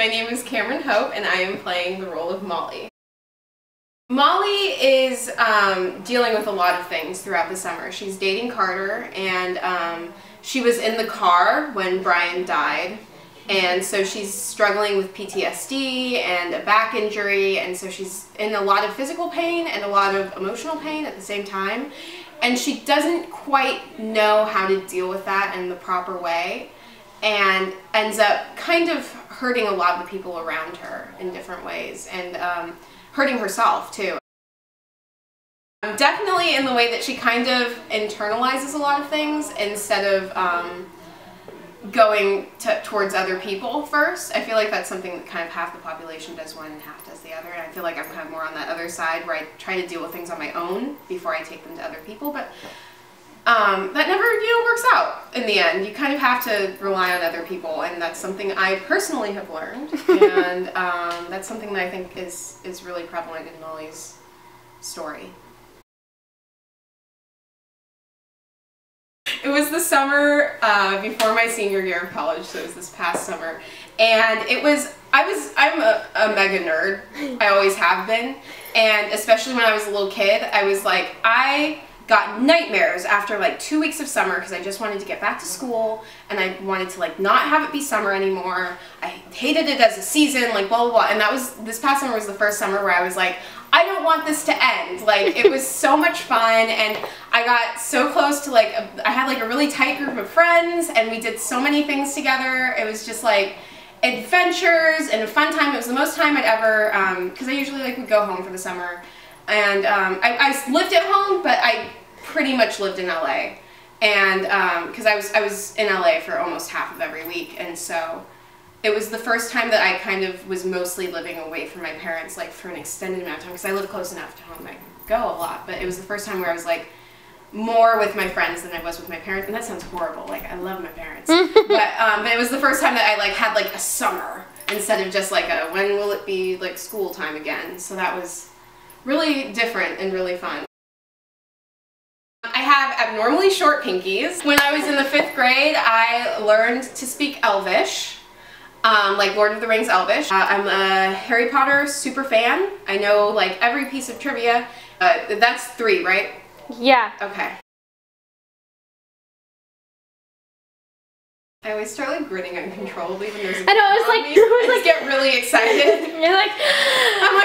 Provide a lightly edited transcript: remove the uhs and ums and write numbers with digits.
My name is Cameron Hope, and I am playing the role of Molly. Molly is dealing with a lot of things throughout the summer. She's dating Carter, and she was in the car when Brian died, and so she's struggling with PTSD and a back injury, and so she's in a lot of physical pain and a lot of emotional pain at the same time, and she doesn't quite know how to deal with that in the proper way, and ends up kind of hurting a lot of the people around her in different ways, and hurting herself too. Definitely in the way that she kind of internalizes a lot of things instead of going towards other people first. I feel like that's something that kind of half the population does one and half does the other, and I feel like I'm kind of more on that other side where I try to deal with things on my own before I take them to other people, but that never, works out in the end. You kind of have to rely on other people, and that's something I personally have learned, and that's something that I think is really prevalent in Molly's story. It was the summer before my senior year of college, so it was this past summer, and I'm a mega nerd. I always have been, and especially when I was a little kid, I was like, I got nightmares after like 2 weeks of summer because I just wanted to get back to school, and I wanted to like not have it be summer anymore. I hated it as a season, like blah blah blah, and this past summer was the first summer where I was like, I don't want this to end. Like, it was so much fun, and I got so close to like, I had like a really tight group of friends, and we did so many things together. It was just like adventures and a fun time. It was the most time I'd ever, because I usually like would go home for the summer, and I lived at home, but I pretty much lived in LA, and because I was in LA for almost half of every week, and so it was the first time that I kind of was mostly living away from my parents, like for an extended amount of time, because I live close enough to home. I go a lot, but it was the first time where I was like more with my friends than I was with my parents, and that sounds horrible. Like, I love my parents, but it was the first time that I like had like a summer instead of just like a when will it be like school time again. So that was really different and really fun. I have abnormally short pinkies. When I was in the 5th grade, I learned to speak Elvish. Like Lord of the Rings Elvish. I'm a Harry Potter super fan. I know like every piece of trivia. That's 3, right? Yeah. Okay. I always start like grinning uncontrollably when there's a I know, it was like, I just get really excited. You're like, I'm